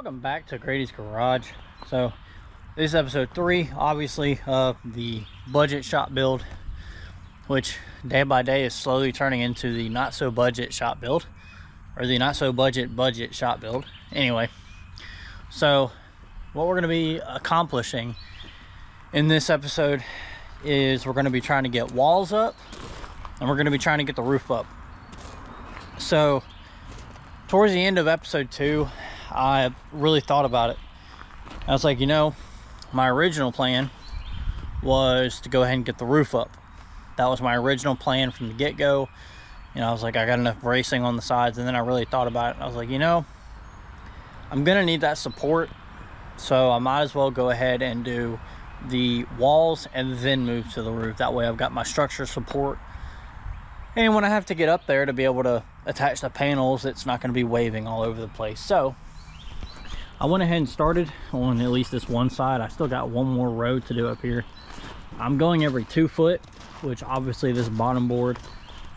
Welcome back to Grady's Garage. So this is episode 3, obviously, of the budget shop build, which day by day is slowly turning into the not so budget shop build, or the not so budget shop build. Anyway, so what we're going to be accomplishing in this episode is we're going to be trying to get walls up, and we're going to be trying to get the roof up. So towards the end of episode 2, I really thought about it. I was like, you know, my original plan was to go ahead and get the roof up. That was my original plan from the get-go. You know, I was like, I got enough bracing on the sides, and then I really thought about it. I was like, you know, I'm gonna need that support, so I might as well go ahead and do the walls and then move to the roof. That way I've got my structure support, and when I have to get up there to be able to attach the panels, it's not going to be waving all over the place. So I went ahead and started on at least this one side. I still got one more row to do up here. I'm going every 2 foot, which obviously this bottom board,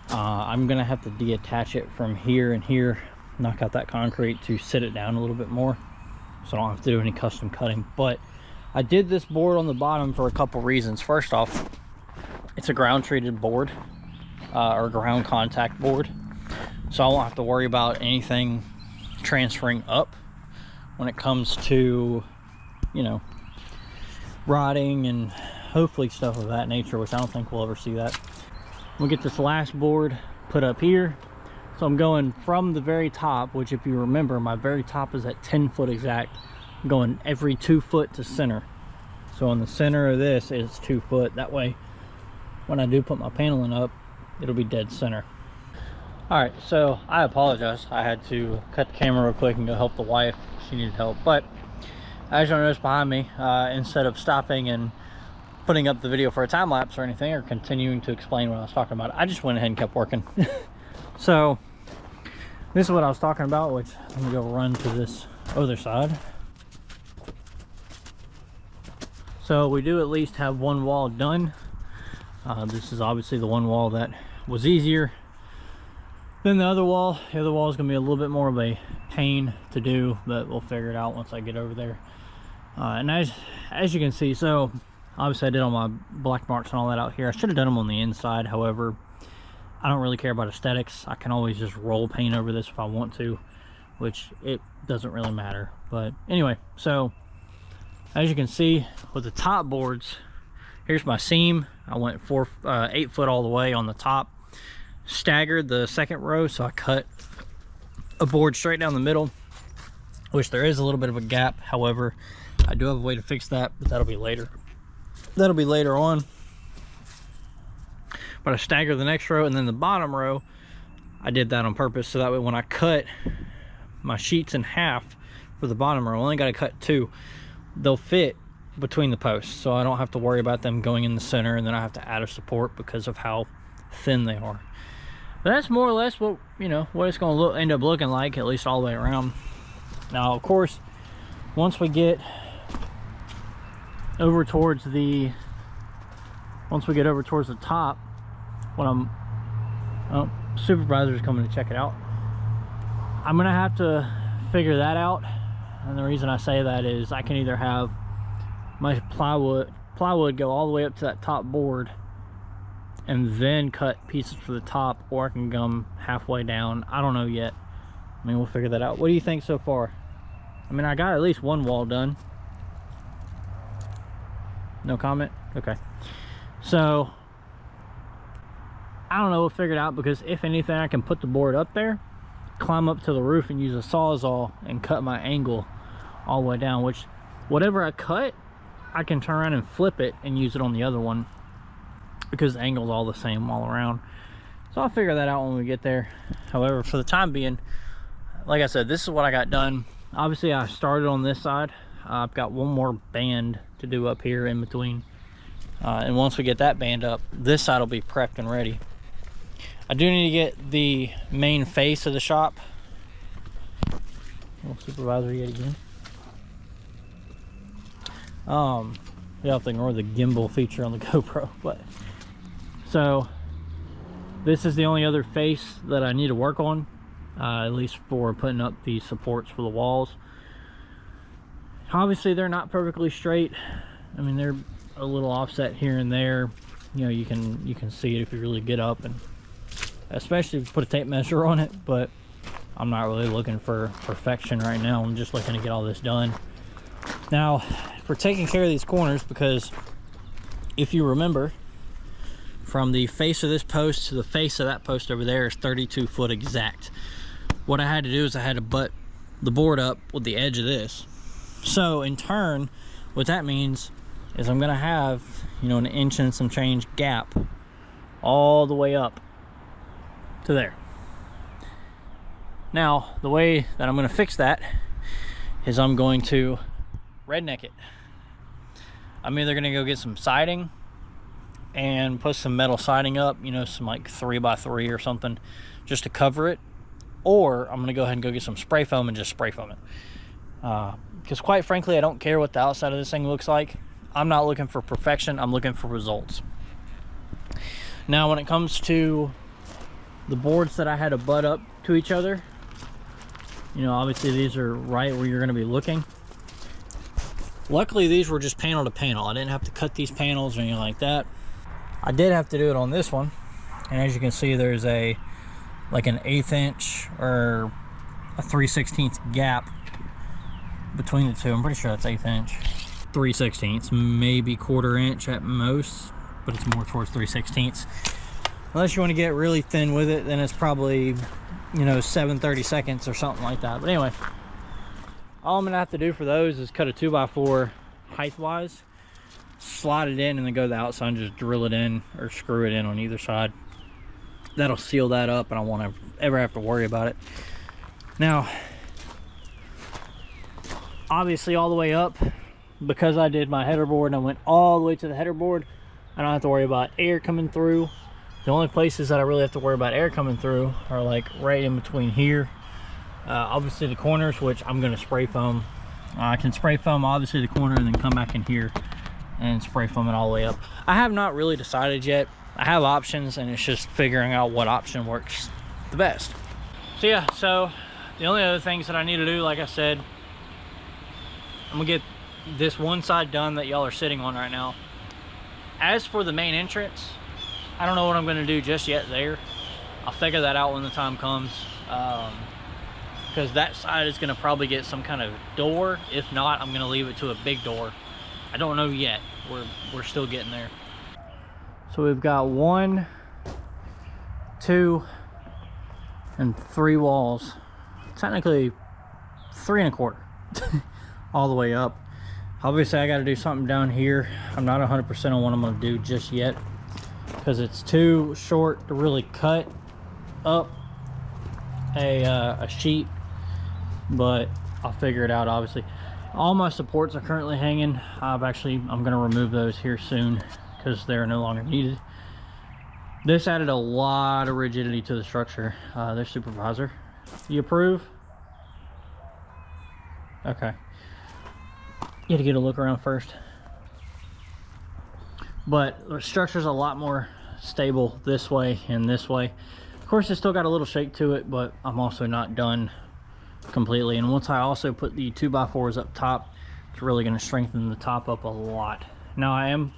I'm gonna have to deattach it from here and here, knock out that concrete to sit it down a little bit more, so I don't have to do any custom cutting. But I did this board on the bottom for a couple reasons. First off, it's a ground treated board, or ground contact board, so I won't have to worry about anything transferring up when it comes to, you know, rotting and hopefully stuff of that nature, which I don't think we'll ever see that. We'll get this last board put up here. So I'm going from the very top, which if you remember, my very top is at 10 foot exact. I'm going every 2 foot to center. So in the center of this is 2 foot. That way, when I do put my paneling up, it'll be dead center. All right, so I apologize. I had to cut the camera real quick and go help the wife. She needed help. But as you'll notice behind me, instead of stopping and putting up the video for a time lapse or anything, or continuing to explain what I was talking about, I just went ahead and kept working. So this is what I was talking about, which let me go run to this other side. So we do at least have one wall done. This is obviously the one wall that was easier than the other wall. The other wall is going to be a little bit more of a pain to do, but we'll figure it out once I get over there. And as you can see, so obviously I did all my black marks and all that out here. I should have done them on the inside. However, I don't really care about aesthetics. I can always just roll paint over this if I want to, which it doesn't really matter. But anyway, so as you can see with the top boards, here's my seam. I went 8 foot all the way on the top, staggered the second row, so I cut a board straight down the middle, which there is a little bit of a gap. However, I do have a way to fix that, but that'll be later. That'll be later on. But I staggered the next row, and then the bottom row, I did that on purpose, so that way when I cut my sheets in half for the bottom row, I only got to cut 2. They'll fit between the posts, so I don't have to worry about them going in the center, and then I have to add a support because of how thin they are. But that's more or less what, you know, what it's going to end up looking like, at least all the way around. Now, of course, once we get over towards the top, when supervisor's coming to check it out, I'm gonna have to figure that out. And the reason I say that is I can either have my plywood go all the way up to that top board and then cut pieces for the top, or I can come halfway down. I don't know yet. I mean, we'll figure that out. What do you think so far? I mean, I got at least one wall done. No comment? Okay. So I don't know, we'll figure it out, because if anything, I can put the board up there, climb up to the roof and use a sawzall and cut my angle all the way down, which whatever I cut, I can turn around and flip it and use it on the other one, because the angle's all the same all around. So I'll figure that out when we get there. However, for the time being, like I said, this is what I got done. Obviously I started on this side. I've got one more band to do up here in between, and once we get that band up, this side will be prepped and ready. I do need to get the main face of the shop. Little supervisor yet again. You have to ignore the gimbal feature on the GoPro, but so this is the only other face that I need to work on, at least for putting up the supports for the walls. Obviously they're not perfectly straight. I mean, they're a little offset here and there. You know, you can see it if you really get up, and especially if you put a tape measure on it. But I'm not really looking for perfection right now. I'm just looking to get all this done. Now, we're taking care of these corners because if you remember, from the face of this post to the face of that post over there is 32 foot exact. What I had to do is I had to butt the board up with the edge of this. So in turn, what that means is I'm gonna have, you know, an inch and some change gap all the way up to there. Now, the way that I'm gonna fix that is I'm going to redneck it. I'm either gonna go get some siding and put some metal siding up, you know, some like 3x3 or something, just to cover it, or I'm gonna go ahead and go get some spray foam and just spray foam it. Because quite frankly, I don't care what the outside of this thing looks like. I'm not looking for perfection, I'm looking for results. Now, when it comes to the boards that I had to butt up to each other, you know, obviously these are right where you're gonna be looking. Luckily, these were just panel to panel. I didn't have to cut these panels or anything like that. I did have to do it on this one, and as you can see, there's a like an 1/8 inch or a 3/16 gap between the two. I'm pretty sure that's 1/8 inch. 3/16, maybe 1/4 inch at most, but it's more towards 3/16. Unless you want to get really thin with it, then it's probably, you know, 7/32 or something like that. But anyway, all I'm gonna have to do for those is cut a 2x4 height wise, slide it in, and then go to the outside and just drill it in or screw it in on either side. That'll seal that up, and I won't ever have to worry about it. Now, obviously all the way up, because I did my header board and I went all the way to the header board, I don't have to worry about air coming through. The only places that I really have to worry about air coming through are like right in between here. Obviously the corners, which I'm going to spray foam. I can spray foam obviously the corner and then come back in here and spray foam it all the way up. I have not really decided yet. I have options, and it's just figuring out what option works the best. So yeah, so the only other things that I need to do, like I said, I'm gonna get this one side done that y'all are sitting on right now. As for the main entrance, I don't know what I'm gonna do just yet there. I'll figure that out when the time comes. Because that side is gonna probably get some kind of door. If not, I'm gonna leave it to a big door. I don't know yet. We're still getting there. So we've got 1, 2, and 3 walls. Technically 3 1/4 all the way up. Obviously I got to do something down here. I'm not 100% on what I'm going to do just yet, because it's too short to really cut up a sheet, but I'll figure it out. Obviously all my supports are currently hanging. I'm going to remove those here soon because they're no longer needed. This added a lot of rigidity to the structure. Their supervisor, you approve? Okay. You had to get a look around first. But the structure's a lot more stable this way and this way. Of course, it's still got a little shake to it, but I'm also not done completely. And once I also put the 2x4s up top, it's really going to strengthen the top up a lot. Now I am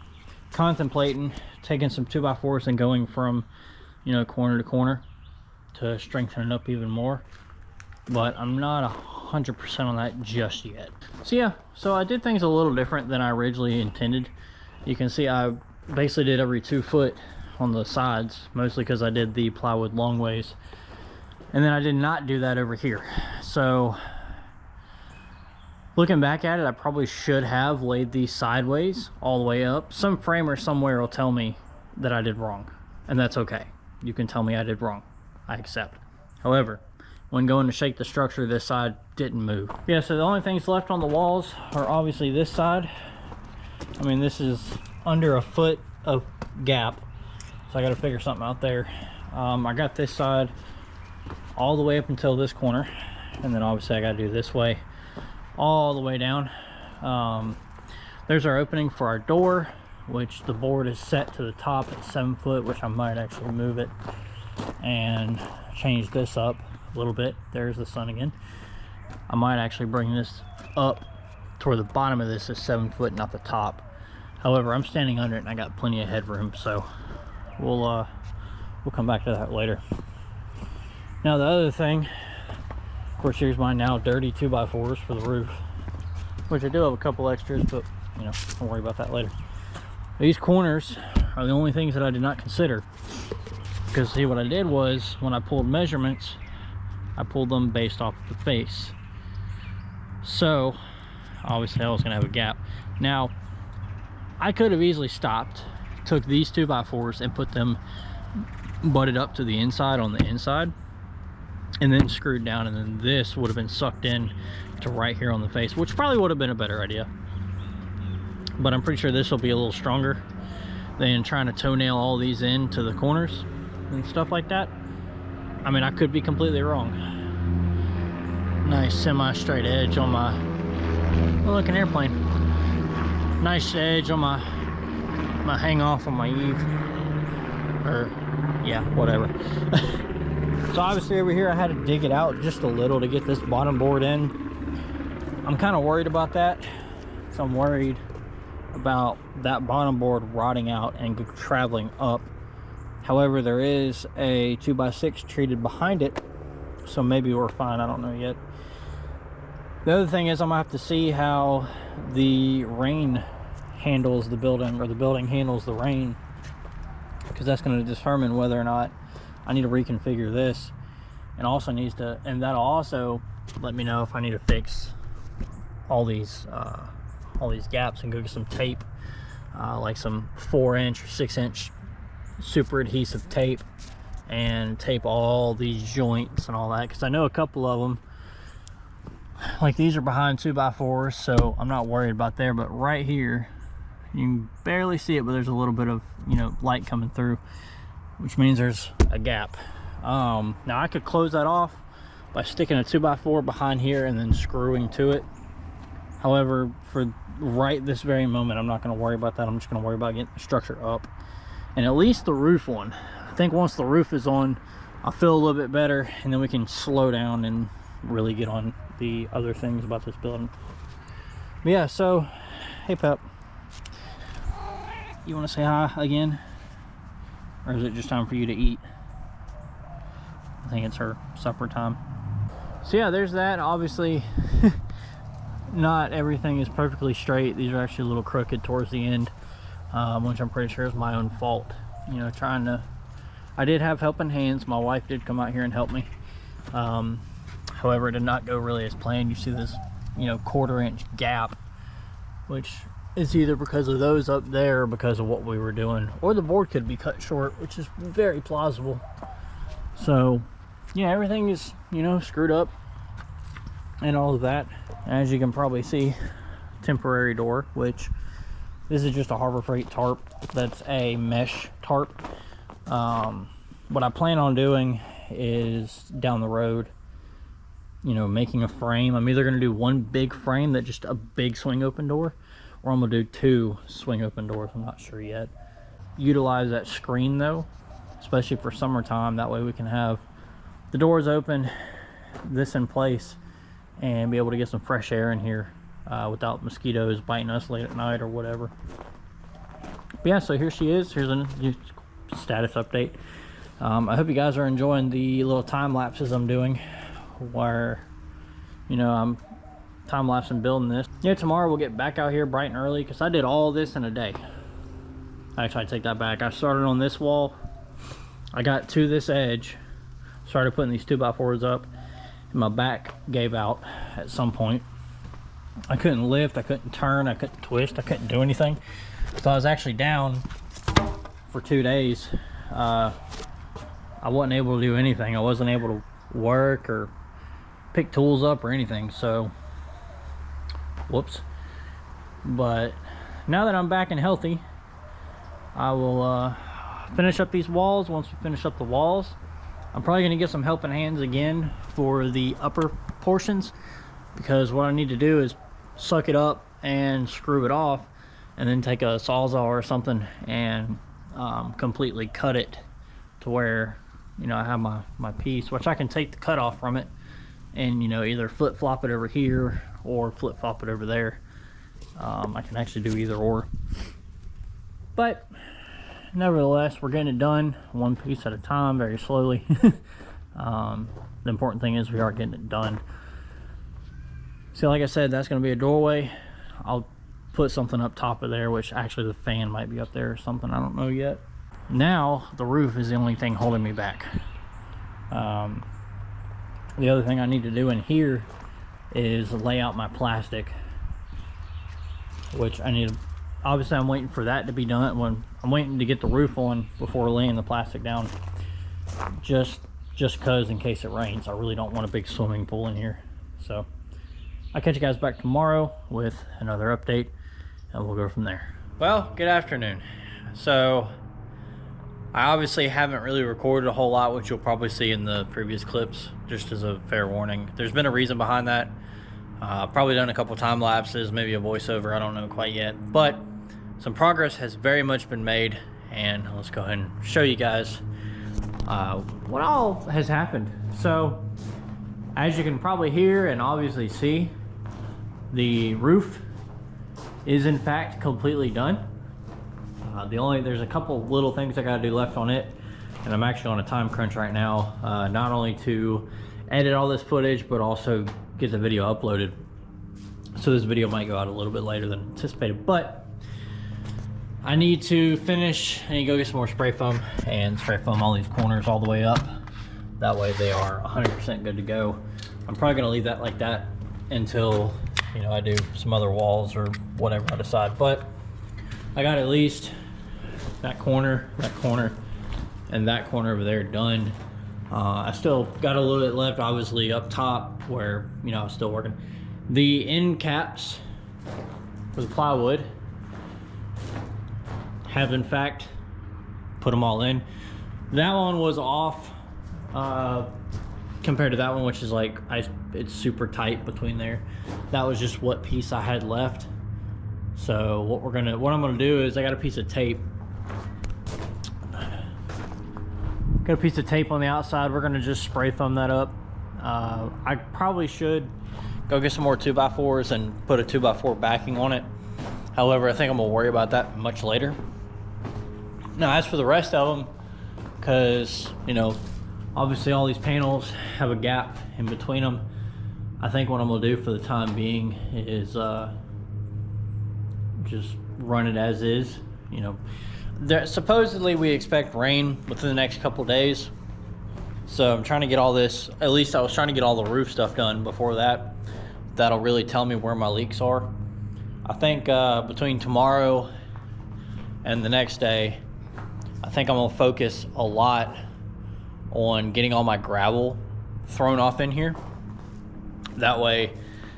contemplating taking some 2x4s and going from, you know, corner to corner to strengthen it up even more, but I'm not 100% on that just yet. So yeah, so I did things a little different than I originally intended. You can see I basically did every 2 foot on the sides, mostly because I did the plywood long ways, and then I did not do that over here. So looking back at it, I probably should have laid these sideways all the way up. Some framer somewhere will tell me that I did wrong, and that's okay. You can tell me I did wrong. I accept. However, when going to shake the structure, this side didn't move. Yeah, so the only things left on the walls are obviously this side. I mean, this is under a foot of gap, so I got to figure something out there. I got this side all the way up until this corner, and then obviously I got to do this way all the way down. There's our opening for our door, which the board is set to the top at 7 foot, which I might actually move it and change this up a little bit. There's the sun again. I might actually bring this up to where the bottom of this is 7 foot, not the top. However, I'm standing under it and I got plenty of headroom, so we'll come back to that later. Now the other thing, of course, here's my now dirty 2x4s for the roof, which I do have a couple extras, but you know, don't worry about that later. These corners are the only things that I did not consider, because see, what I did was when I pulled measurements, I pulled them based off of the face. So obviously I was gonna have a gap. Now I could have easily stopped, took these 2x4s and put them butted up to the inside on the inside, and then screwed down, and then this would have been sucked in to right here on the face, which probably would have been a better idea. But I'm pretty sure this will be a little stronger than trying to toenail all these into the corners and stuff like that. I mean, I could be completely wrong. Nice semi-straight edge on my, oh, look, an airplane. Nice edge on my hang off on my eave, or yeah, whatever. So obviously over here I had to dig it out just a little to get this bottom board in. I'm kind of worried about that. So I'm worried about that bottom board rotting out and traveling up. However, there is a 2x6 treated behind it, so maybe we're fine. I don't know yet. The other thing is I'm gonna have to see how the rain handles the building, or the building handles the rain, because that's going to determine whether or not I need to reconfigure this, and also needs to, and that'll also let me know if I need to fix all these gaps and go get some tape, like some 4-inch or 6-inch super adhesive tape, and tape all these joints and all that, because I know a couple of them, like these, are behind 2x4s, so I'm not worried about there. But right here, you can barely see it, but there's a little bit of, you know, light coming through, which means there's a gap. Now I could close that off by sticking a 2x4 behind here and then screwing to it. However, for right this very moment, I'm not going to worry about that. I'm just going to worry about getting the structure up, and at least the roof one. I think once the roof is on, I'll feel a little bit better, and then we can slow down and really get on the other things about this building. But yeah, so hey Pep, you want to say hi again, or is it just time for you to eat? I think it's her supper time. So yeah, there's that. Obviously not everything is perfectly straight. These are actually a little crooked towards the end, which I'm pretty sure is my own fault. You know, trying to, I did have helping hands. My wife did come out here and help me. However, it did not go really as planned. You see this, you know, 1/4-inch gap, which is either because of those up there or because of what we were doing, or the board could be cut short, which is very plausible. So yeah, everything is, you know, screwed up and all of that. As you can probably see, temporary door, which this is just a Harbor Freight tarp. That's a mesh tarp. What I plan on doing is down the road, you know, making a frame. I'm either going to do one big frame that just a big swing open door, or I'm going to do 2 swing open doors. I'm not sure yet. Utilize that screen though, especially for summertime. That way we can have the doors open, this in place, and be able to get some fresh air in here without mosquitoes biting us late at night or whatever. But yeah, so here she is. Here's a status update. I hope you guys are enjoying the little time lapses I'm doing, where, you know, I'm time lapsing building this. Yeah, tomorrow we'll get back out here bright and early, because I did all this in a day. Actually, I take that back. I started on this wall, I got to this edge, started putting these 2x4s up, and my back gave out at some point. I couldn't lift, I couldn't turn, I couldn't twist, I couldn't do anything. So I was actually down for 2 days. I wasn't able to do anything. I wasn't able to work or pick tools up or anything, so whoops. But now that I'm back and healthy, I will finish up these walls. Once we finish up the walls, I'm probably going to get some helping hands again for the upper portions, because what I need to do is suck it up and screw it off, and then take a sawzall or something and completely cut it to where, you know, I have my piece, which I can take the cut off from it and, you know, either flip-flop it over here or flip-flop it over there. I can actually do either or. But nevertheless, we're getting it done one piece at a time, very slowly. The important thing is we are getting it done. So like I said, that's going to be a doorway. I'll put something up top of there, which actually the fan might be up there or something, I don't know yet. Now the roof is the only thing holding me back. The other thing I need to do in here is lay out my plastic, which I need to, obviously I'm waiting for that to be done. When I'm waiting to get the roof on before laying the plastic down, just cause in case it rains. I really don't want a big swimming pool in here. So I'll catch you guys back tomorrow with another update, and we'll go from there. Well, good afternoon. So I obviously haven't really recorded a whole lot, which you'll probably see in the previous clips, just as a fair warning. There's been a reason behind that. Probably done a couple time lapses, maybe a voiceover, I don't know quite yet. But some progress has very much been made, and let's go ahead and show you guys what all has happened. So as you can probably hear and obviously see, the roof is in fact completely done. There's a couple little things I gotta do left on it, and I'm actually on a time crunch right now, not only to edit all this footage but also get the video uploaded. So this video might go out a little bit later than anticipated, but I need to finish. I need to go get some more spray foam and spray foam all these corners all the way up. That way they are 100% good to go. I'm probably gonna leave that like that until, you know, I do some other walls or whatever I decide. But I got at least that corner, and that corner over there done. I still got a little bit left, obviously, up top where, you know, I was still working. The end caps for the plywood have in fact put them all in. That one was off compared to that one, which is like, it's super tight between there. That was just what piece I had left. So what I'm gonna do is I got a piece of tape. Got a piece of tape on the outside. We're gonna just spray foam that up. I probably should go get some more 2x4s and put a 2x4 backing on it. However, I think I'm gonna worry about that much later. Now, as for the rest of them, because, you know, obviously all these panels have a gap in between them, I think what I'm gonna do for the time being is just run it as is. You know, supposedly we expect rain within the next couple days, so I'm trying to get all this, at least I was trying to get all the roof stuff done before that. That'll really tell me where my leaks are. I think between tomorrow and the next day, I think I'm gonna focus a lot on getting all my gravel thrown off in here. That way,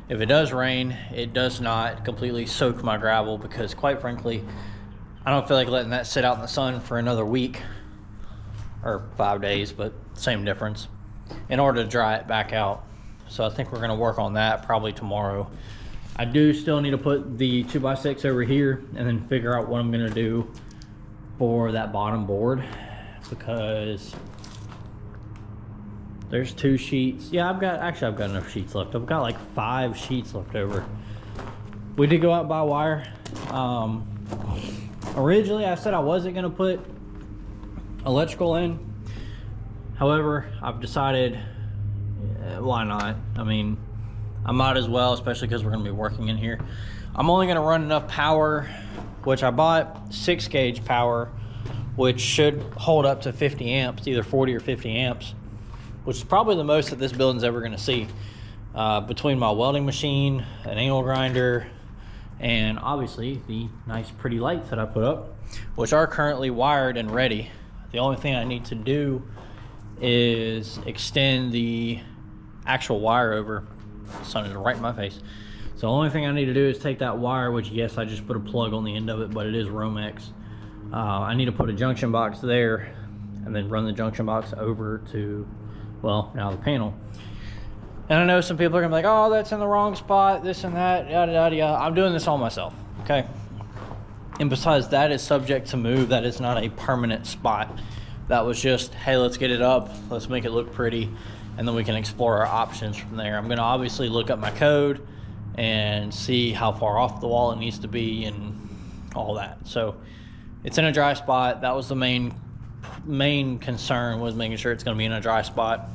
if it does rain, it does not completely soak my gravel, because quite frankly, I don't feel like letting that sit out in the sun for another week or 5 days, but same difference, in order to dry it back out. So I think we're gonna work on that probably tomorrow. I do still need to put the 2x6 over here and then figure out what I'm gonna do for that bottom board, because there's 2 sheets. Yeah, I've got enough sheets left. I've got like 5 sheets left over. We did go out and buy wire. Originally I said I wasn't gonna put electrical in. However, I've decided, why not? I mean, I might as well, especially because we're gonna be working in here. I'm only gonna run enough power, which I bought 6 gauge power, which should hold up to 50 amps, either 40 or 50 amps, which is probably the most that this building's ever gonna see. Between my welding machine, an angle grinder, and obviously the nice pretty lights that I put up, which are currently wired and ready. The only thing I need to do is extend the actual wire over. The sun is right in my face. So the only thing I need to do is take that wire, which yes, I just put a plug on the end of it, but it is Romex. I need to put a junction box there and then run the junction box over to, well, now the panel. And I know some people are gonna be like, oh, that's in the wrong spot, this and that, yada, yada, yada. I'm doing this all myself, okay? And besides, that is subject to move. That is not a permanent spot. That was just, hey, let's get it up, let's make it look pretty, and then we can explore our options from there. I'm gonna obviously look up my code and see how far off the wall it needs to be and all that. So it's in a dry spot. That was the main concern, was making sure it's going to be in a dry spot.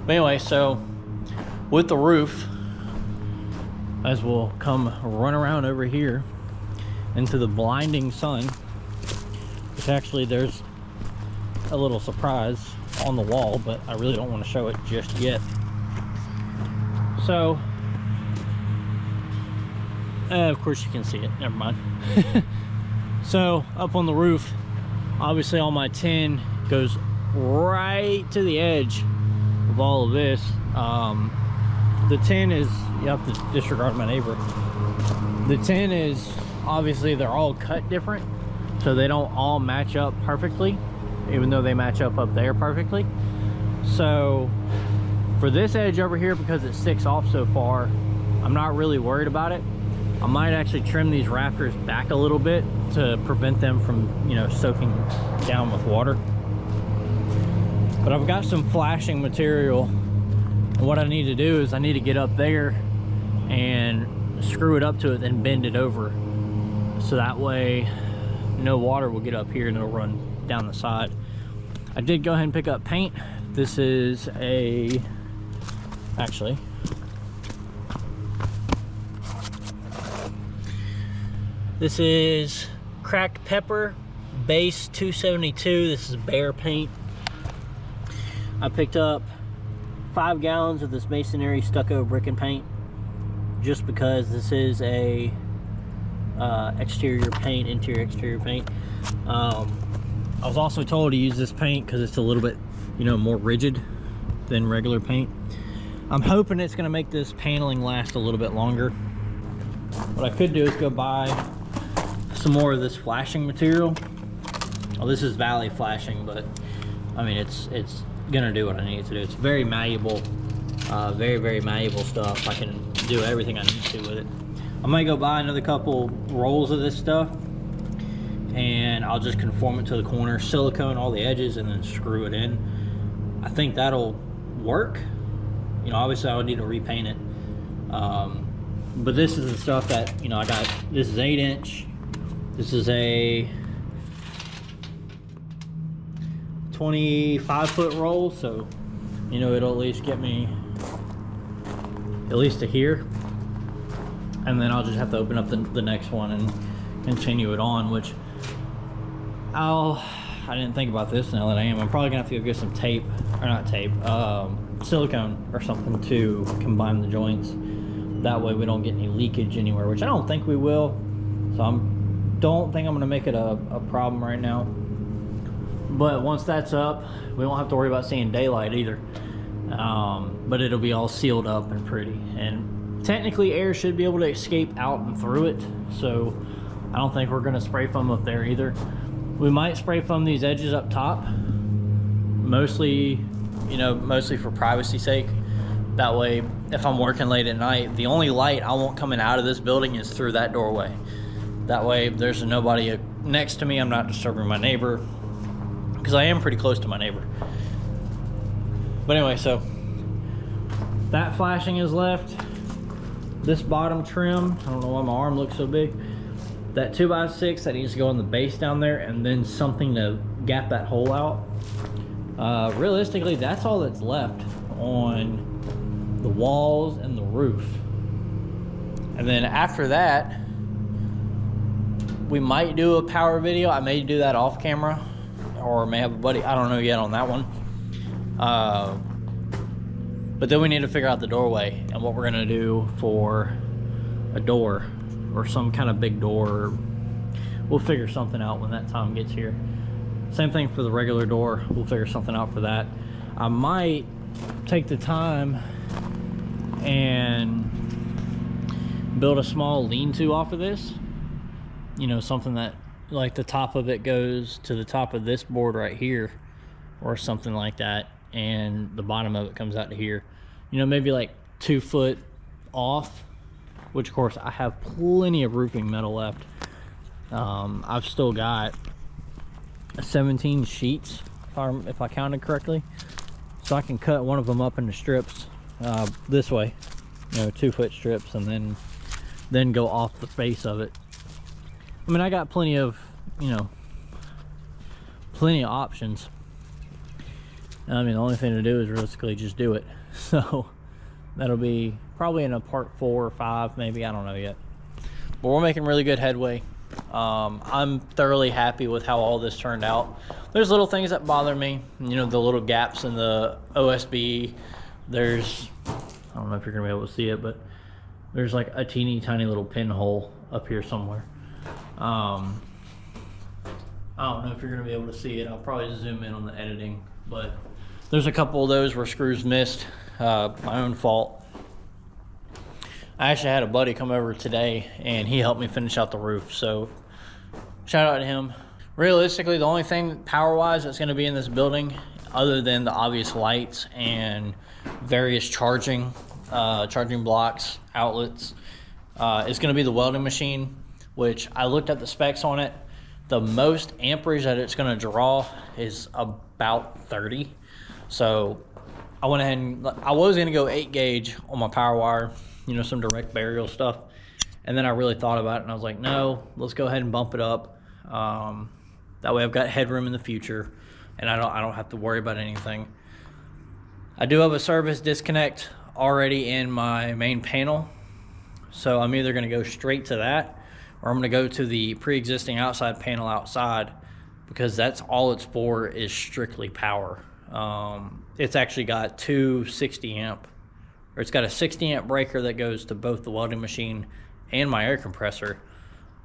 But anyway, so with the roof, as we'll come run around over here into the blinding sun, which actually there's a little surprise on the wall, but I really don't want to show it just yet. So of course you can see it, never mind. So up on the roof, obviously all my tin goes right to the edge of all of this. The tin is, you have to disregard my neighbor. The tin is, obviously they're all cut different, so they don't all match up perfectly, even though they match up there perfectly. So for this edge over here, because it sticks off so far, I'm not really worried about it. I might actually trim these rafters back a little bit to prevent them from, you know, soaking down with water. But I've got some flashing material, and what I need to do is I need to get up there and screw it up to it, then bend it over, so that way no water will get up here and it'll run down the side. I did go ahead and pick up paint. This is actually this is Cracked Pepper Base 272. This is Bear paint. I picked up 5 gallons of this masonry stucco brick and paint, just because this is a exterior paint, interior exterior paint. I was also told to use this paint because it's a little bit, you know, more rigid than regular paint. I'm hoping it's going to make this paneling last a little bit longer. What I could do is go buy some more of this flashing material. Well, this is Valley flashing, but I mean it's gonna do what I need it to do. It's very malleable, very malleable stuff. I can do everything I need to with it. I might go buy another couple rolls of this stuff, and I'll just conform it to the corner, silicone all the edges, and then screw it in. I think that'll work. You know, obviously I would need to repaint it, but this is the stuff that, you know, I got. This is 8-inch. This is a 25-foot roll, so, you know, it'll at least get me at least to here, and then I'll just have to open up the next one and continue it on, which I didn't think about this. Now that I am, I'm probably gonna have to go get some tape, or not tape, silicone or something to combine the joints. That way we don't get any leakage anywhere, which I don't think we will. So don't think I'm gonna make it a problem right now. But once that's up, we won't have to worry about seeing daylight either. But it'll be all sealed up and pretty. And technically air should be able to escape out and through it. So I don't think we're gonna spray foam up there either. We might spray foam these edges up top. Mostly, you know, mostly for privacy's sake. That way, if I'm working late at night, the only light I want coming out of this building is through that doorway. That way, if there's nobody next to me, I'm not disturbing my neighbor, because I am pretty close to my neighbor. But anyway, so that flashing is left. This bottom trim, I don't know why my arm looks so big. That 2x6 that needs to go on the base down there, and then something to gap that hole out. Realistically, that's all that's left on the walls and the roof. And then after that, we might do a power video. I may do that off camera, or may have a buddy, I don't know yet on that one. But then we need to figure out the doorway and what we're gonna do for a door or some kind of big door. We'll figure something out when that time gets here. Same thing for the regular door. We'll figure something out for that. I might take the time and build a small lean-to off of this. You know, something that, like, the top of it goes to the top of this board right here, or something like that, and the bottom of it comes out to here. You know, maybe like 2 foot off, which of course I have plenty of roofing metal left. I've still got 17 sheets, if I counted correctly, so I can cut one of them up into strips this way, you know, 2-foot strips, and then go off the face of it. I mean, I got plenty of, you know, plenty of options. I mean, the only thing to do is realistically just do it. So that'll be probably in a part 4 or 5, maybe, I don't know yet. But we're making really good headway. I'm thoroughly happy with how all this turned out. There's little things that bother me, you know, the little gaps in the OSB. There's, I don't know if you're gonna be able to see it, but there's like a teeny tiny little pinhole up here somewhere. I don't know if you're gonna be able to see it. I'll probably zoom in on the editing, but there's a couple of those where screws missed. My own fault. I actually had a buddy come over today and he helped me finish out the roof, so shout out to him. Realistically, the only thing power-wise that's gonna be in this building, other than the obvious lights and various charging blocks, outlets, is gonna be the welding machine, which I looked at the specs on it. The most amperage that it's gonna draw is about 30. So I went ahead and, I was gonna go 8 gauge on my power wire, you know, some direct burial stuff. And then I really thought about it and I was like, no, let's go ahead and bump it up. That way I've got headroom in the future and I don't have to worry about anything. I do have a service disconnect already in my main panel. So I'm either gonna go straight to that, or I'm gonna go to the pre-existing outside panel outside, because that's all it's for, is strictly power. It's actually got two 60 amp, or it's got a 60 amp breaker that goes to both the welding machine and my air compressor.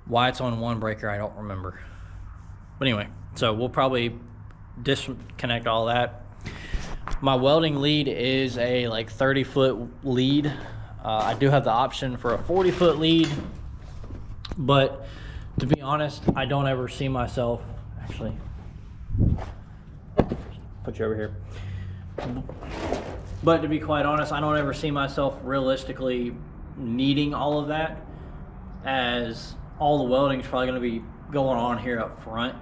Why it's on one breaker, I don't remember. But anyway, so we'll probably disconnect all that. My welding lead is a like 30-foot lead. I do have the option for a 40-foot lead, but to be honest, I don't ever see myself, actually, put you over here. But to be quite honest, I don't ever see myself realistically needing all of that, as all the welding is probably going to be going on here up front.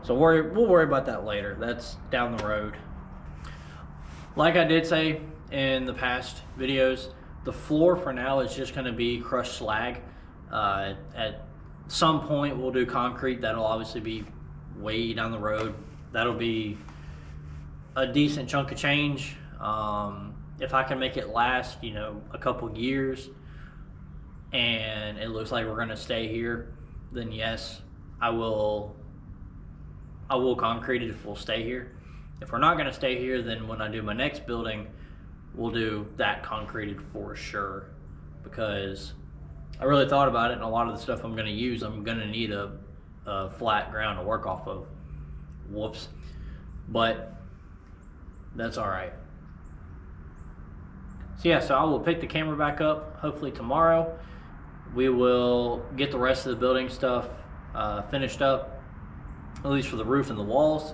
So we'll worry about that later. That's down the road. Like I did say in the past videos, the floor for now is just going to be crushed slag. At some point we'll do concrete. That'll obviously be way down the road. That'll be a decent chunk of change. If I can make it last, you know, a couple years and it looks like we're going to stay here, then yes, I will concrete it if we'll stay here. If we're not going to stay here, then when I do my next building, we'll do that concreted for sure, because I really thought about it, and a lot of the stuff I'm going to use, I'm going to need a flat ground to work off of. Whoops. But that's all right. So yeah, so I will pick the camera back up hopefully tomorrow. We will get the rest of the building stuff finished up, at least for the roof and the walls.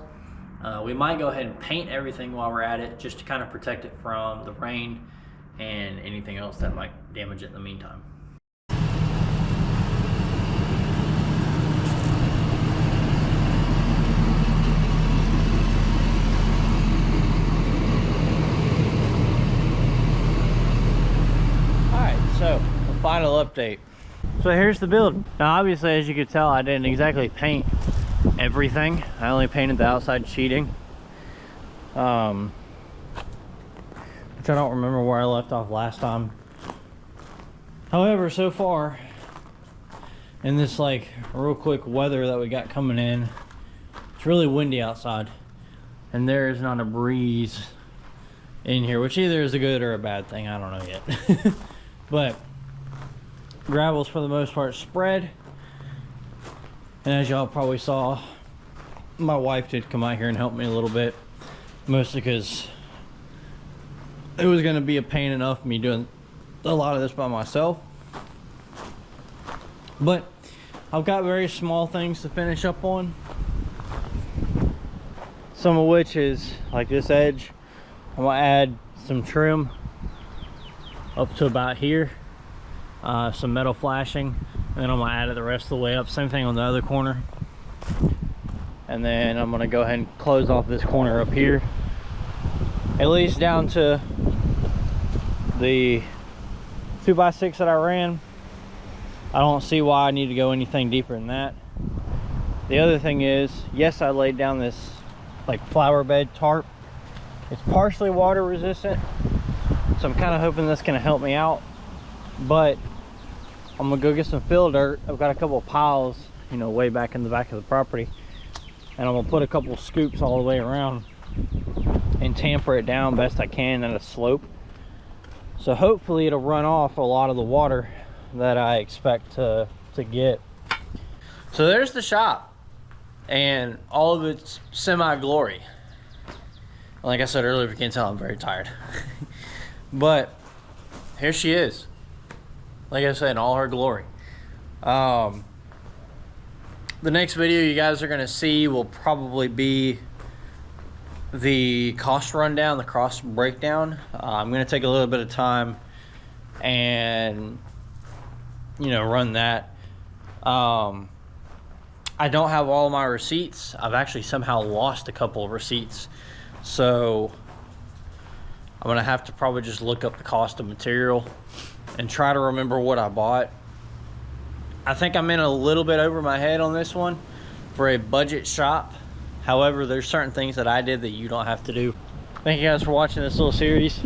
We might go ahead and paint everything while we're at it, just to kind of protect it from the rain and anything else that might damage it in the meantime. So, the final update. So here's the build. Now obviously, as you could tell, I didn't exactly paint everything. I only painted the outside sheeting. Which I don't remember where I left off last time. However, so far, in this like real quick weather that we got coming in, it's really windy outside. And there is not a breeze in here, which either is a good or a bad thing. I don't know yet. But gravel's for the most part spread, and as y'all probably saw, my wife did come out here and help me a little bit, mostly because it was going to be a pain enough me doing a lot of this by myself. But I've got very small things to finish up on, some of which is like this edge. I'm going to add some trim up to about here, some metal flashing, and then I'm gonna add it the rest of the way up. Same thing on the other corner, and then I'm gonna go ahead and close off this corner up here, at least down to the 2x6 that I ran, I don't see why I need to go anything deeper than that. The other thing is, yes, I laid down this like flower bed tarp. It's partially water resistant, so I'm kind of hoping that's going to help me out. But I'm gonna go get some fill dirt. I've got a couple of piles, you know, way back in the back of the property, and I'm gonna put a couple of scoops all the way around and tamper it down best I can at a slope. So hopefully it'll run off a lot of the water that I expect to get. So there's the shop and all of its semi-glory. Like I said earlier, if you can't tell, I'm very tired. But here she is. Like I said, in all her glory. The next video you guys are going to see will probably be the cost rundown, the cost breakdown. I'm going to take a little bit of time and, you know, run that. I don't have all my receipts. I've actually somehow lost a couple of receipts. So I'm going to have to probably just look up the cost of material and try to remember what I bought. I think I'm in a little bit over my head on this one for a budget shop. However, there's certain things that I did that you don't have to do. Thank you guys for watching this little series.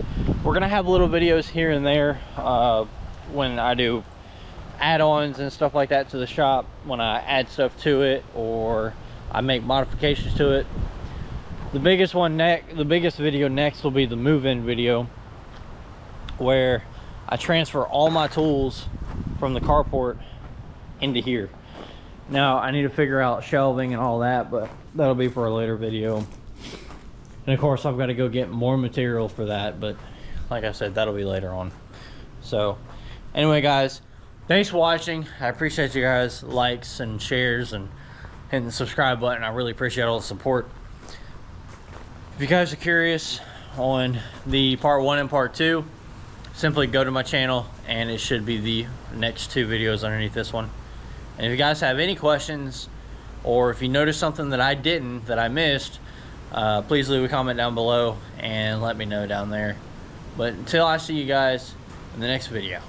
We're gonna have little videos here and there when I do add-ons and stuff like that to the shop, when I add stuff to it or I make modifications to it. The biggest video next will be the move-in video, where I transfer all my tools from the carport into here. Now I need to figure out shelving and all that, but that'll be for a later video. And of course I've got to go get more material for that, but like I said, that'll be later on. So anyway guys, thanks for watching. I appreciate you guys' likes and shares and hitting the subscribe button. I really appreciate all the support. If you guys are curious on the part 1 and part 2, simply go to my channel and it should be the next 2 videos underneath this one. And if you guys have any questions, or if you notice something that I missed, please leave a comment down below and let me know down there. But until I see you guys in the next video.